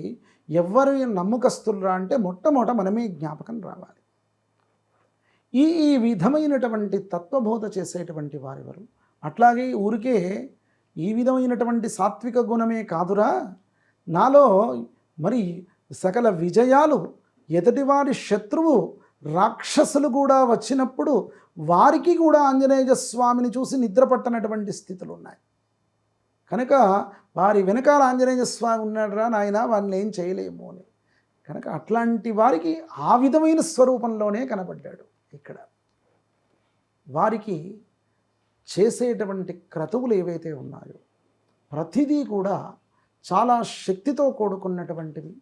ఎవరు నమ్మకస్తులరా అంటే మొట్టమొదట మనమే జ్ఞాపకం రావాలి. ఈ విధమైనటువంటి తత్వబోధ చేసేటువంటి వారెవరు? అట్లాగే ఊరికే ఈ విధమైనటువంటి సాత్విక గుణమే కాదురా, నాలో మరి సకల విజయాలు, ఎదుటివారి శత్రువు రాక్షసులు కూడా వచ్చినప్పుడు వారికి కూడా ఆంజనేయ స్వామిని చూసి నిద్రపట్టనటువంటి స్థితులు ఉన్నాయి. కనుక వారి వెనకాల ఆంజనేయ స్వామి ఉన్నాడురా నాయన, వారిని ఏం చేయలేము అని. కనుక అట్లాంటి వారికి ఆ విధమైన స్వరూపంలోనే కనబడ్డాడు. ఇక్కడ వారికి చేసేటువంటి క్రతువులు ఏవైతే ఉన్నాయో ప్రతిదీ కూడా చాలా శక్తితో కూడుకున్నటువంటివి.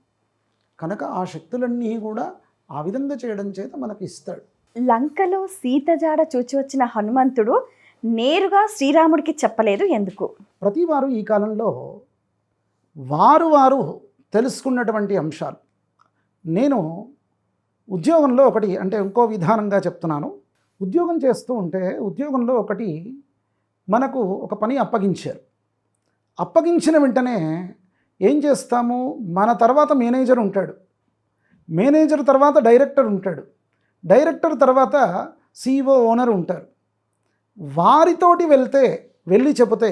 కనుక ఆ శక్తులన్నీ కూడా ఆ విధంగా చేయడం చేత మనకి ఇస్తాడు. లంకలో సీత జాడ చూచి వచ్చిన హనుమంతుడు నేరుగా శ్రీరాముడికి చెప్పలేదు ఎందుకు? ప్రతి వారు ఈ కాలంలో వారు తెలుసుకున్నటువంటి అంశాలు. నేను ఉద్యోగంలో ఒకటి, అంటే ఇంకో విధానంగా చెప్తున్నాను. ఉద్యోగం చేస్తూ ఉంటే ఉద్యోగంలో ఒకటి మనకు ఒక పని అప్పగించారు. అప్పగించిన వెంటనే ఏం చేస్తాము, మన తర్వాత మేనేజర్ ఉంటాడు, మేనేజర్ తర్వాత డైరెక్టర్ ఉంటాడు, డైరెక్టర్ తర్వాత CEO ఓనర్ ఉంటారు. వారితోటి వెళ్ళి చెబితే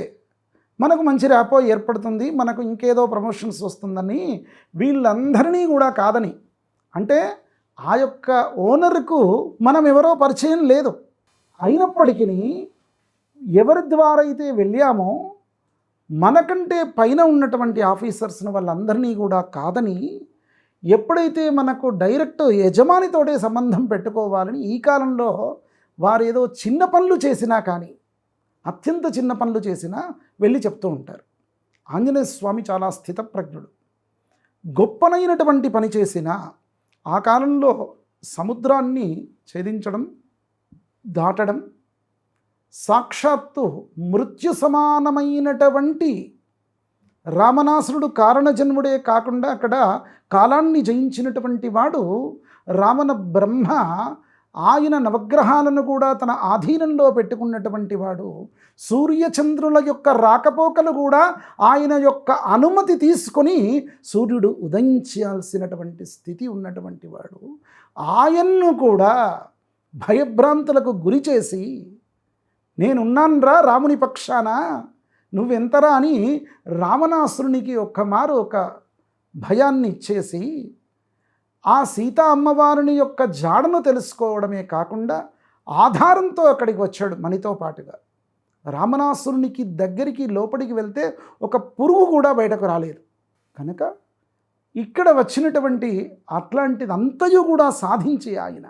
మనకు మంచి ర్యాపో ఏర్పడుతుంది, మనకు ఇంకేదో ప్రమోషన్స్ వస్తుందని వీళ్ళందరినీ కూడా కాదని, అంటే ఆ యొక్క ఓనర్కు మనం ఎవరో పరిచయం లేదు, అయినప్పటికీ ఎవరి ద్వారా అయితే వెళ్ళామో మనకంటే పైన ఉన్నటువంటి ఆఫీసర్స్ని వాళ్ళందరినీ కూడా కాదని, ఎప్పుడైతే మనకు డైరెక్ట్ యజమానితోటే సంబంధం పెట్టుకోవాలని ఈ కాలంలో వారు ఏదో చిన్న పనులు చేసినా కానీ, అత్యంత చిన్న పనులు చేసినా వెళ్ళి చెప్తూ ఉంటారు. ఆంజనేయ స్వామి చాలా స్థితప్రజ్ఞుడు. గొప్పనైనటువంటి పని చేసిన ఆ కాలంలో సముద్రాన్ని ఛేదించడం, దాటడం, సాక్షాత్తు మృత్యు సమానమైనటువంటి రామనాసురుడు కారణజన్ముడే కాకుండా అక్కడ కాలాన్ని జయించినటువంటి వాడు రావణ బ్రహ్మ. ఆయన నవగ్రహాలను కూడా తన ఆధీనంలో పెట్టుకున్నటువంటి వాడు. సూర్యచంద్రుల యొక్క రాకపోకలు కూడా ఆయన యొక్క అనుమతి తీసుకొని సూర్యుడు ఉదయించాల్సినటువంటి స్థితి ఉన్నటువంటి వాడు. ఆయన్ను కూడా భయభ్రాంతులకు గురి చేసి, నేనున్నాన్రా రాముని పక్షాన, నువ్వెంతరా అని రావణాసురునికి ఒక భయాన్ని ఇచ్చేసి, ఆ సీతా అమ్మవారిని యొక్క జాడను తెలుసుకోవడమే కాకుండా ఆధారంతో అక్కడికి వచ్చాడు మనతో పాటుగా. రావణాసురునికి దగ్గరికి లోపలికి వెళ్తే ఒక పురుగు కూడా బయటకు రాలేదు. కనుక ఇక్కడ వచ్చినటువంటి అట్లాంటిదంతయు కూడా సాధించి ఆయన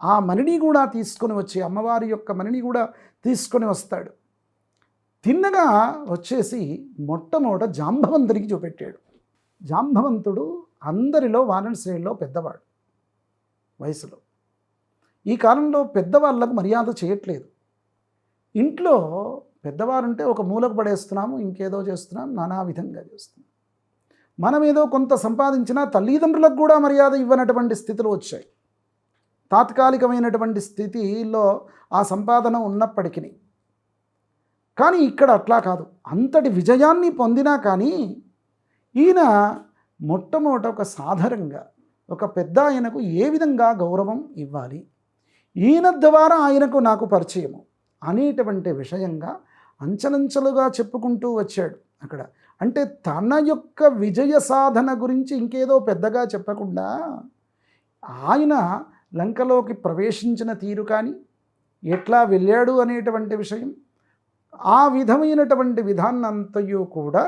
ఆ మణిని కూడా తీసుకొని వచ్చి, అమ్మవారి యొక్క మణిని కూడా తీసుకొని వస్తాడు. తిన్నగా వచ్చేసి మొట్టమొదట జాంబవంతుడికి చూపెట్టాడు. జాంబవంతుడు అందరిలో వానశ్రేణిలో పెద్దవాడు వయసులో. ఈ కాలంలో పెద్దవాళ్ళకు మర్యాద చేయట్లేదు. ఇంట్లో పెద్దవారంటే ఒక మూలకు పడేస్తున్నాము, ఇంకేదో చేస్తున్నాం, నానా విధంగా చేస్తున్నాం. మనం ఏదో కొంత సంపాదించినా తల్లిదండ్రులకు కూడా మర్యాద ఇవ్వనటువంటి స్థితులు వచ్చాయి. తాత్కాలికమైనటువంటి స్థితిలో ఆ సంపాదన ఉన్నప్పటికీ, కానీ ఇక్కడ అట్లా కాదు. అంతటి విజయాన్ని పొందినా కానీ ఈయన మొట్టమొదట ఒక సాధారణంగా ఒక పెద్ద ఆయనకు ఏ విధంగా గౌరవం ఇవ్వాలి, ఈయన ద్వారా ఆయనకు నాకు పరిచయము అనేటువంటి విషయంగా అంచలంచలుగా చెప్పుకుంటూ వచ్చాడు అక్కడ. అంటే తన యొక్క విజయ సాధన గురించి ఇంకేదో పెద్దగా చెప్పకుండా ఆయన లంకలోకి ప్రవేశించిన తీరు కానీ, ఎట్లా వెళ్ళాడు అనేటువంటి విషయం, ఆ విధమైనటువంటి విధానంతయు కూడా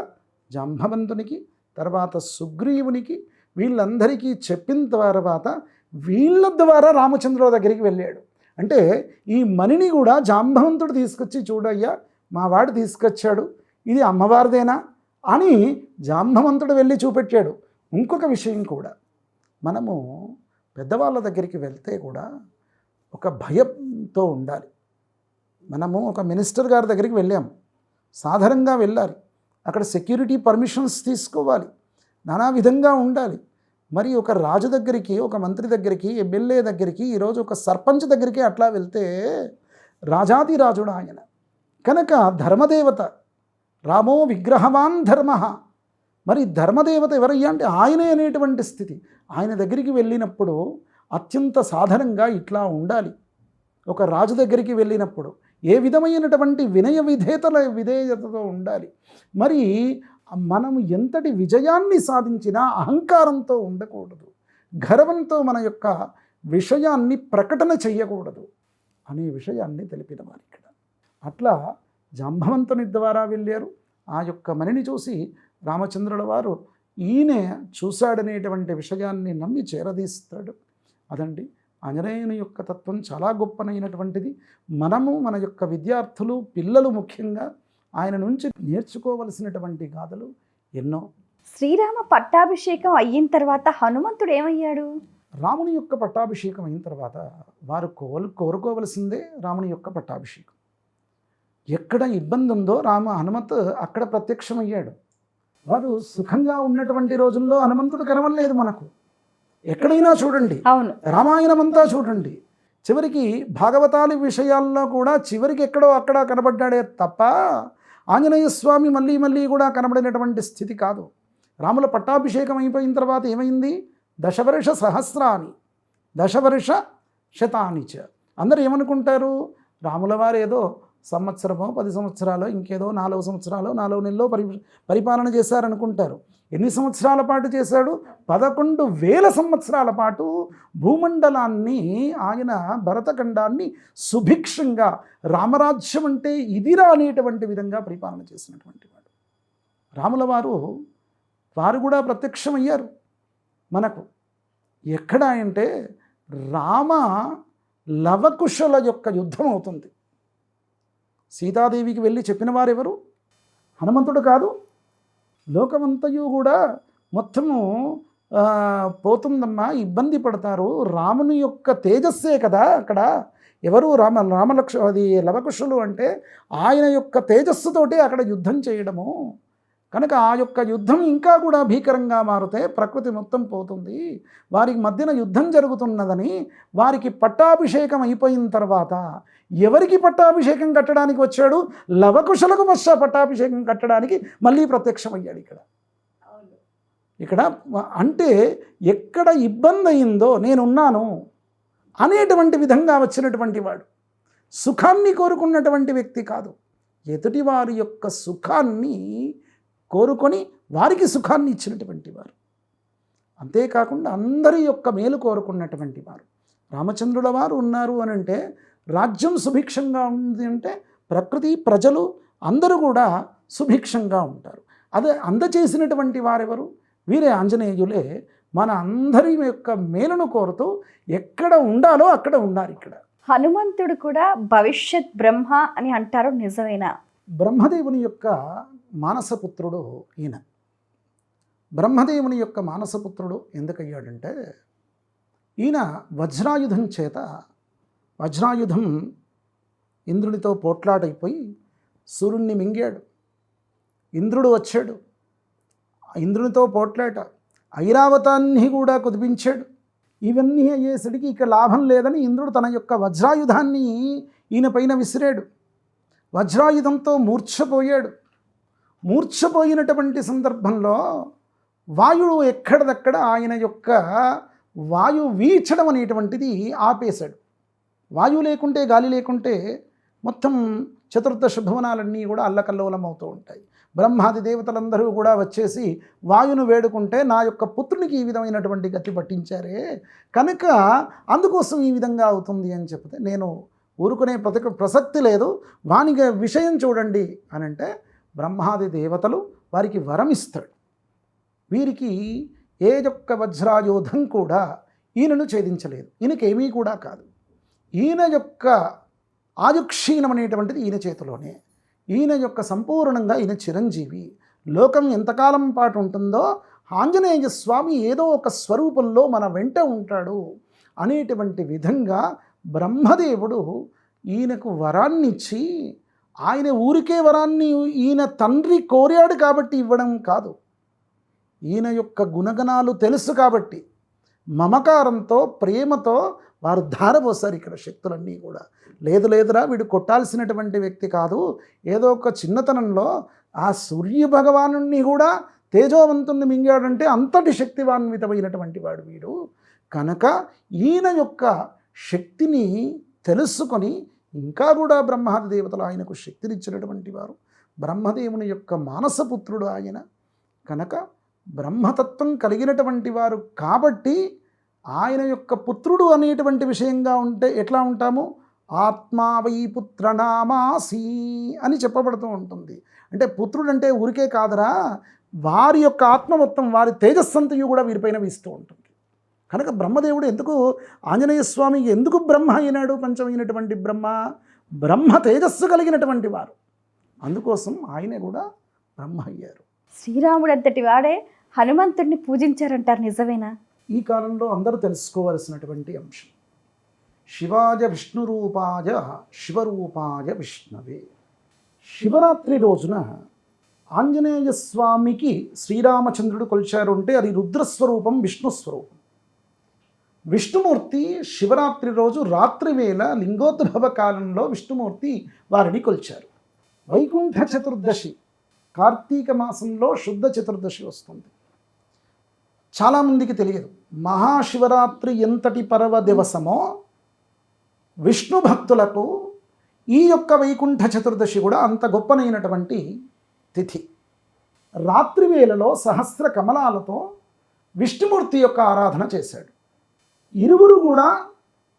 జాంబవంతునికి, తర్వాత సుగ్రీవునికి, వీళ్ళందరికీ చెప్పిన తర్వాత వీళ్ళ ద్వారా రామచంద్రుల దగ్గరికి వెళ్ళాడు. అంటే ఈ మణిని కూడా జాంబవంతుడు తీసుకొచ్చి, చూడయ్యా మా వాడు తీసుకొచ్చాడు, ఇది అమ్మవారిదేనా అని జాంబవంతుడు వెళ్ళి చూపెట్టాడు. ఇంకొక విషయం కూడా, మనము పెద్దవాళ్ళ దగ్గరికి వెళ్తే కూడా ఒక భయంతో ఉండాలి. మనము ఒక మినిస్టర్ గారి దగ్గరికి వెళ్ళాము, సాధారణంగా వెళ్ళాలి, అక్కడ సెక్యూరిటీ పర్మిషన్స్ తీసుకోవాలి, నానా విధంగా ఉండాలి. మరి ఒక రాజు దగ్గరికి, ఒక మంత్రి దగ్గరికి, ఎమ్మెల్యే దగ్గరికి, ఈరోజు ఒక సర్పంచ్ దగ్గరికి అట్లా వెళ్తే రాజాదిరాజుడు ఆయన. కనుక ధర్మదేవత, రామో విగ్రహవాన్ ధర్మ, మరి ధర్మదేవత ఎవరయ్యా అంటే ఆయనే అనేటువంటి స్థితి. ఆయన దగ్గరికి వెళ్ళినప్పుడు అత్యంత సాధారణంగా ఇట్లా ఉండాలి. ఒక రాజు దగ్గరికి వెళ్ళినప్పుడు ఏ విధమైనటువంటి విధేయతతో ఉండాలి. మరి మనం ఎంతటి విజయాన్ని సాధించినా అహంకారంతో ఉండకూడదు, గర్వంతో మన యొక్క విషయాన్ని ప్రకటన చెయ్యకూడదు అనే విషయాన్ని తెలిపిన వారు ఇక్కడ. అట్లా జాంబవంతుని ద్వారా వెళ్ళారు. ఆ యొక్క మణిని చూసి రామచంద్రుల వారు ఈయన చూశాడనేటువంటి విషయాన్ని నమ్మి చేరదీస్తాడు. అదండి ఆంజనేయుని యొక్క తత్వం చాలా గొప్పనైనటువంటిది. మనము మన యొక్క విద్యార్థులు, పిల్లలు ముఖ్యంగా ఆయన నుంచి నేర్చుకోవలసినటువంటి గాథలు ఎన్నో. శ్రీరామ పట్టాభిషేకం అయిన తర్వాత హనుమంతుడు ఏమయ్యాడు? రాముని యొక్క పట్టాభిషేకం అయిన తర్వాత వారు కోరుకోవలసిందే రాముని యొక్క పట్టాభిషేకం. ఎక్కడ ఇబ్బంది ఉందో హనుమత్ అక్కడ ప్రత్యక్షమయ్యాడు. వారు సుఖంగా ఉన్నటువంటి రోజుల్లో హనుమంతుడు కనవలేదు మనకు. ఎక్కడైనా చూడండి, అవును, రామాయణం అంతా చూడండి, చివరికి భాగవతాల విషయాల్లో కూడా చివరికి ఎక్కడో అక్కడ కనబడ్డాడే తప్ప ఆంజనేయ స్వామి మళ్ళీ మళ్ళీ కూడా కనబడినటువంటి స్థితి కాదు. రాముల పట్టాభిషేకం అయిపోయిన తర్వాత ఏమైంది? దశవర్ష సహస్రాని దశవర్ష శతాని చ. అందరూ ఏమనుకుంటారు, రాముల వారు ఏదో సంవత్సరమో 10 సంవత్సరాలు ఇంకేదో 4 సంవత్సరాలు 4 నెలల్లో పరిపాలన చేశారనుకుంటారు. ఎన్ని సంవత్సరాల పాటు చేశాడు? 11,000 సంవత్సరాల పాటు భూమండలాన్ని ఆయన భరతఖండాన్ని సుభిక్షంగా రామరాజ్యం అంటే ఇదిరా అనేటువంటి విధంగా పరిపాలన చేసినటువంటి వాడు రాముల వారు కూడా ప్రత్యక్షమయ్యారు మనకు. ఎక్కడ అంటే రామ లవకుశల యొక్క యుద్ధం అవుతుంది. సీతాదేవికి వెళ్ళి చెప్పిన వారెవరు? హనుమంతుడు కాదు. లోకమంతయు కూడా మొత్తము పోతుందమ్మా, ఇబ్బంది పడతారు, రాముని యొక్క తేజస్సే కదా అక్కడ. ఎవరు? అది లవకుశులు అంటే ఆయన యొక్క తేజస్సుతోటి అక్కడ యుద్ధం చేయడము. కనుక ఆ యొక్క యుద్ధం ఇంకా కూడా భీకరంగా మారితే ప్రకృతి మొత్తం పోతుంది. వారికి మధ్యన యుద్ధం జరుగుతున్నదని వారికి పట్టాభిషేకం అయిపోయిన తర్వాత ఎవరికి పట్టాభిషేకం కట్టడానికి వచ్చాడు? లవకుశలకు పట్టాభిషేకం కట్టడానికి మళ్ళీ ప్రత్యక్షమయ్యాడు ఇక్కడ. అంటే ఎక్కడ ఇబ్బంది అయిందో నేనున్నాను అనేటువంటి విధంగా వచ్చినటువంటి వాడు. సుఖాన్ని కోరుకున్నటువంటి వ్యక్తి కాదు, ఎదుటి వారి యొక్క సుఖాన్ని కోరుకొని వారికి సుఖాన్ని ఇచ్చినటువంటి వారు. అంతేకాకుండా అందరి యొక్క మేలు కోరుకున్నటువంటి వారు. రామచంద్రుల వారు ఉన్నారు అని అంటే రాజ్యం సుభిక్షంగా ఉంది అంటే ప్రకృతి ప్రజలు అందరూ కూడా సుభిక్షంగా ఉంటారు. అదే అందచేసినటువంటి వారెవరు? వీరే ఆంజనేయులే. మన అందరి యొక్క మేలును కోరుతూ ఎక్కడ ఉండాలో అక్కడ ఉన్నారు. ఇక్కడ హనుమంతుడు కూడా భవిష్యత్ బ్రహ్మ అని అంటారు, నిజమేనా? బ్రహ్మదేవుని యొక్క మానసపుత్రుడు ఈయన. బ్రహ్మదేవుని యొక్క మానసపుత్రుడు ఎందుకయ్యాడంటే ఈయన వజ్రాయుధం ఇంద్రుడితో పోట్లాడైపోయి సూర్యుడిని మింగాడు. ఇంద్రుడు వచ్చాడు, ఇంద్రునితో పోట్లాట, ఐరావతాన్ని కూడా కుదిపించాడు. ఇవన్నీ అయ్యేసరికి ఇక లాభం లేదని ఇంద్రుడు తన యొక్క వజ్రాయుధాన్ని ఈయన పైన విసిరాడు. వజ్రాయుధంతో మూర్ఛపోయినటువంటి సందర్భంలో వాయువు ఎక్కడదక్కడ ఆయన యొక్క వాయు వీచడం అనేటువంటిది ఆపేశాడు. వాయువు లేకుంటే, గాలి లేకుంటే మొత్తం చతుర్దశ భువనాలన్నీ కూడా అల్లకల్లోలం అవుతూ ఉంటాయి. బ్రహ్మాది దేవతలందరూ కూడా వచ్చేసి వాయును వేడుకుంటే నా యొక్క పుత్రునికి ఈ విధమైనటువంటి గతి పట్టించారే, కనుక అందుకోసం ఈ విధంగా అవుతుంది అని చెప్తే నేను ఊరుకునే ప్రసక్తి లేదు, వానికి విషయం చూడండి అని అంటే బ్రహ్మాది దేవతలు వారికి వరం ఇస్తాడు. వీరికి ఏ యొక్క వజ్రాయుధం కూడా ఈయనను ఛేదించలేదు. ఈయనకేమీ కూడా కాదు. ఈయన యొక్క ఆయుక్షీణం అనేటువంటిది ఈయన చేతిలోనే. ఈయన యొక్క సంపూర్ణంగా ఈయన చిరంజీవి. లోకం ఎంతకాలం పాటు ఉంటుందో ఆంజనేయ స్వామి ఏదో ఒక స్వరూపంలో మన వెంట ఉంటాడు అనేటువంటి విధంగా బ్రహ్మదేవుడు ఈయనకు వరాన్నిచ్చి, ఆయన ఊరికే వరాన్ని ఈయన తండ్రి కోరాడు కాబట్టి ఇవ్వడం కాదు, ఈయన యొక్క గుణగణాలు తెలుసు కాబట్టి మమకారంతో ప్రేమతో వారు ధారపోసారు ఇక్కడ శక్తులన్నీ కూడా. లేదురా వీడు కొట్టాల్సినటువంటి వ్యక్తి కాదు, ఏదో ఒక చిన్నతనంలో ఆ సూర్య భగవానుణ్ణి కూడా తేజోవంతుణ్ణి మింగాడంటే అంతటి శక్తివాన్వితమైనటువంటి వాడు వీడు. కనుక ఈయన యొక్క శక్తిని తెలుసుకొని ఇంకా కూడా బ్రహ్మాది దేవతలు ఆయనకు శక్తినిచ్చినటువంటి వారు. బ్రహ్మదేవుని యొక్క మానసపుత్రుడు ఆయన. కనుక బ్రహ్మతత్వం కలిగినటువంటి వారు కాబట్టి ఆయన యొక్క పుత్రుడు అనేటువంటి విషయంగా ఉంటే ఎట్లా ఉంటాము? ఆత్మా వై పుత్రనామాసి అని చెప్పబడుతూ ఉంటుంది. అంటే పుత్రుడు అంటే ఊరికే కాదురా, వారి యొక్క ఆత్మ మొత్తం, వారి తేజస్సంతయు కూడా వీరిపైన వీస్తూ ఉంటుంది. కనుక బ్రహ్మదేవుడు ఎందుకు ఆంజనేయ స్వామి ఎందుకు బ్రహ్మ అయినాడు? పంచమైనటువంటి బ్రహ్మ తేజస్సు కలిగినటువంటి వారు, అందుకోసం ఆయనే కూడా బ్రహ్మ అయ్యారు. శ్రీరాముడు అంతటి వాడే హనుమంతుడిని పూజించారంటారు, నిజమేనా? ఈ కాలంలో అందరూ తెలుసుకోవలసినటువంటి అంశం. శివాయ విష్ణురూపాయ శివరూపాయ విష్ణవే. శివరాత్రి రోజున ఆంజనేయ స్వామికి శ్రీరామచంద్రుడు కొలిచారు అంటే అది రుద్రస్వరూపం, విష్ణుస్వరూపం. విష్ణుమూర్తి శివరాత్రి రోజు రాత్రి వేళ లింగోద్భవ కాలంలో విష్ణుమూర్తి వారిని కొలిచారు. వైకుంఠ చతుర్దశి కార్తీక మాసంలో శుద్ధ చతుర్దశి వస్తుంది. చాలామందికి తెలియదు మహాశివరాత్రి ఎంతటి పర్వ దివసమో విష్ణు భక్తులకు ఈ యొక్క వైకుంఠ చతుర్దశి కూడా అంత గొప్పనైనటువంటి తిథి. రాత్రి వేళలో సహస్ర కమలాలతో విష్ణుమూర్తి యొక్క ఆరాధన చేశాడు.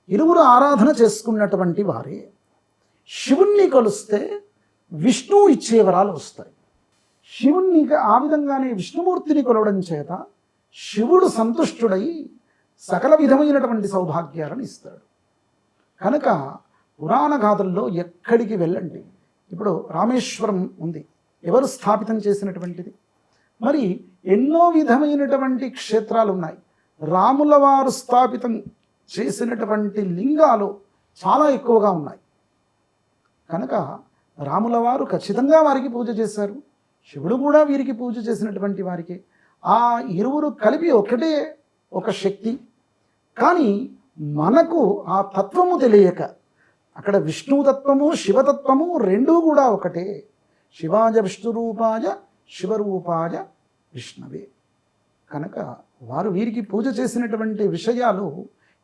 ఇరువురు ఆరాధన చేసుకున్నటువంటి వారే. శివుణ్ణి కొలిస్తే విష్ణువు ఇచ్చే వరాలు వస్తాయి. శివుణ్ణి ఆ విధంగానే విష్ణుమూర్తిని కొలవడం చేత శివుడు సంతుష్టుడై సకల విధమైనటువంటి సౌభాగ్యాలను ఇస్తాడు. కనుక పురాణ గాథల్లో ఎక్కడికి వెళ్ళండి. ఇప్పుడు రామేశ్వరం ఉంది, ఎవరు స్థాపితం చేసినటువంటిది? మరి ఎన్నో విధమైనటువంటి క్షేత్రాలు ఉన్నాయి. రాముల వారు స్థాపితం చేసినటువంటి లింగాలు చాలా ఎక్కువగా ఉన్నాయి. కనుక రాముల వారు ఖచ్చితంగా వారికి పూజ చేశారు, శివుడు కూడా వీరికి పూజ చేసినటువంటి వారికి. ఆ ఇరువురు కలిపి ఒకటే ఒక శక్తి. కానీ మనకు ఆ తత్వము తెలియక అక్కడ విష్ణుతత్వము శివతత్వము రెండూ కూడా ఒకటే. శివాయ విష్ణురూపాయ శివరూపాయ విష్ణవే. కనుక వారు వీరికి పూజ చేసినటువంటి విషయాలు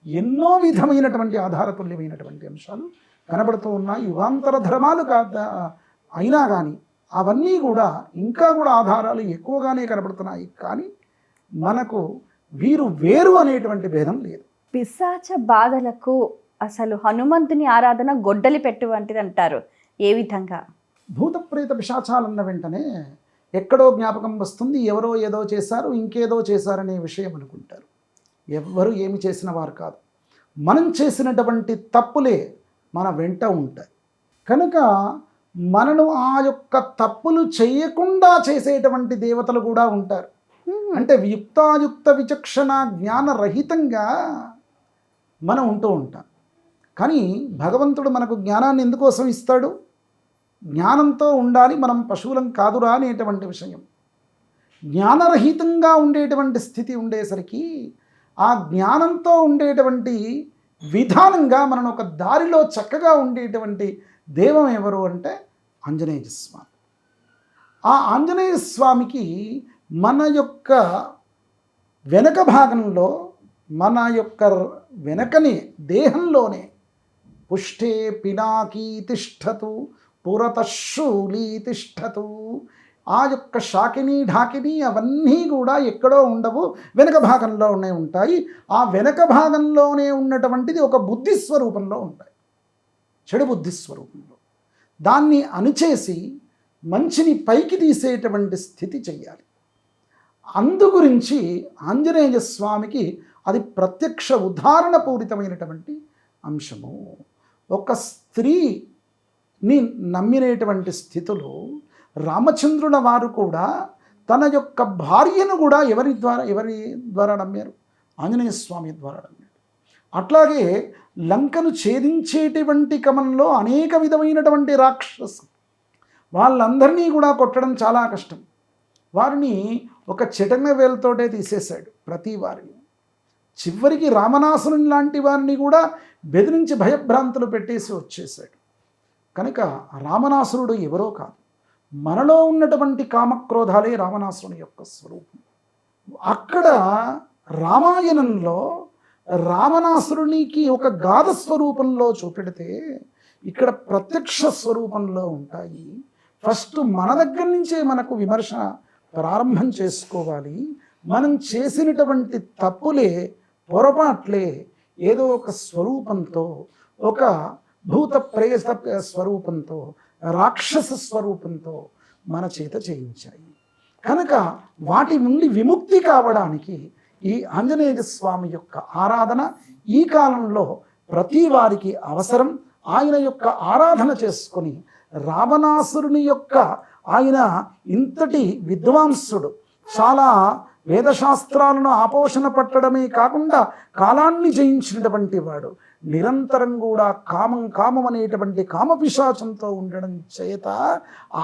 ఎన్నో విధమైనటువంటి ఆధారతుల్యమైనటువంటి అంశాలు కనబడుతూ ఉన్నాయి. యుగాంతర ధర్మాలు అయినా కానీ అవన్నీ కూడా ఇంకా కూడా ఆధారాలు ఎక్కువగానే కనబడుతున్నాయి. కానీ మనకు వీరు వేరు అనేటువంటి భేదం లేదు. పిశాచ బాధలకు అసలు హనుమంతుని ఆరాధన గొడ్డలి పెట్టు వంటిది అంటారు. ఏ విధంగా? భూత ప్రేత పిశాచాలన్న వెంటనే ఎక్కడో జ్ఞాపకం వస్తుంది, ఎవరో ఏదో చేశారు, ఇంకేదో చేశారనే విషయం అనుకుంటారు. ఎవ్వరు ఏమి చేసిన వారు కాదు. మనం చేసినటువంటి తప్పులే మన వెంట ఉంటాయి. కనుక మనను ఆ యొక్క తప్పులు చేయకుండా చేసేటువంటి దేవతలు కూడా ఉంటారు. అంటే యుక్తాయుక్త విచక్షణ జ్ఞానరహితంగా మనం ఉంటూ ఉంటాం. కానీ భగవంతుడు మనకు జ్ఞానాన్ని ఎందుకోసం ఇస్తాడు? జ్ఞానంతో ఉండాలి, మనం పశువులం కాదురా అనేటువంటి విషయం. జ్ఞానరహితంగా ఉండేటువంటి స్థితి ఉండేసరికి ఆ జ్ఞానంతో ఉండేటువంటి విధానంగా మనం ఒక దారిలో చక్కగా ఉండేటువంటి దైవం ఎవరు అంటే ఆంజనేయ స్వామి. ఆ ఆంజనేయ స్వామికి మన యొక్క వెనక భాగంలో, మన యొక్క వెనకనే దేహంలోనే పుష్టే పినాకీ తిష్టతు పురతశూలీ తిష్టతు, ఆ యొక్క శాకిని ఢాకిని అవన్నీ కూడా ఎక్కడో ఉండవు, వెనక భాగంలోనే ఉంటాయి. ఆ వెనక భాగంలోనే ఉన్నటువంటిది ఒక బుద్ధి స్వరూపంలో ఉంటాయి, చెడు బుద్ధి స్వరూపంలో. దాన్ని అణిచేసి మంచిని పైకి తీసేటువంటి స్థితి చెయ్యాలి. అందుగురించి ఆంజనేయ స్వామికి అది ప్రత్యక్ష ఉదాహరణ పూరితమైనటువంటి అంశము. ఒక స్త్రీని నమ్మినటువంటి స్థితిలో రామచంద్రుల వారు కూడా తన యొక్క భార్యను కూడా ఎవరి ద్వారా నమ్మారు? ఆంజనేయ స్వామి ద్వారా నమ్మారు. అట్లాగే లంకను ఛేదించేటువంటి క్రమంలో అనేక విధమైనటువంటి రాక్షసులు, వాళ్ళందరినీ కూడా కొట్టడం చాలా కష్టం. వారిని ఒక చెటన వేలతోటే తీసేశాడు ప్రతి వారిని. చివరికి రామనాసురుని లాంటి వారిని కూడా బెదిరించి భయభ్రాంతులు పెట్టేసి వచ్చేశాడు. కనుక రామనాసురుడు ఎవరో కాదు, మనలో ఉన్నటువంటి కామక్రోధాలే రామనాసురుని యొక్క స్వరూపం. అక్కడ రామాయణంలో రామనాసురునికి ఒక గాథ స్వరూపంలో చూపెడితే ఇక్కడ ప్రత్యక్ష స్వరూపంలో ఉంటాయి. ఫస్ట్ మన దగ్గర నుంచే మనకు విమర్శ ప్రారంభం చేసుకోవాలి. మనం చేసినటువంటి తప్పులే, పొరపాట్లే ఏదో ఒక స్వరూపంతో, ఒక భూత ప్రేత స్వరూపంతో, రాక్షస స్వరూపంతో మన చేత చేయించాయి. కనుక వాటి నుండి విముక్తి కావడానికి ఈ ఆంజనేయ స్వామి యొక్క ఆరాధన ఈ కాలంలో ప్రతి వారికి అవసరం. ఆయన యొక్క ఆరాధన చేసుకొని రావణాసురుని యొక్క, ఆయన ఇంతటి విద్వాంసుడు, చాలా వేదశాస్త్రాలను ఆపోషణ పట్టడమే కాకుండా కాలాన్ని జయించినటువంటి వాడు, నిరంతరం కూడా కామం అనేటువంటి కామపిశాచంతో ఉండడం చేత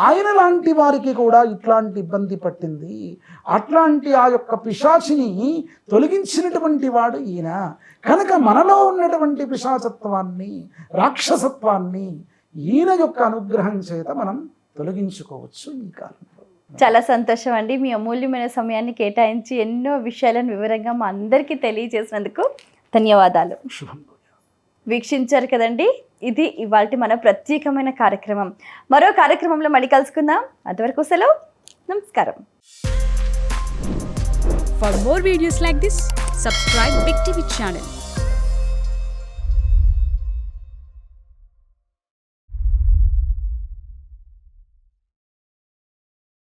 ఆయన లాంటి వారికి కూడా ఇట్లాంటి ఇబ్బంది పట్టింది. అట్లాంటి ఆ యొక్క పిశాచిని తొలగించినటువంటి వాడు ఈయన. కనుక మనలో ఉన్నటువంటి పిశాచత్వాన్ని, రాక్షసత్వాన్ని ఈయన యొక్క అనుగ్రహం చేత మనం తొలగించుకోవచ్చు ఈ కాలంలో. చాలా సంతోషం అండి, మీ అమూల్యమైన సమయాన్ని కేటాయించి ఎన్నో విషయాలను వివరంగా మా అందరికీ తెలియజేసినందుకు ధన్యవాదాలు. శుభం. వీక్షించారు కదండి, ఇది ఇవాల్టి మన ప్రత్యేకమైన కార్యక్రమం. మరో కార్యక్రమంలో మళ్ళీ కలుసుకుందాం. అంతవరకు సెలవు, నమస్కారం. For more videos like this, subscribe Big TV channel.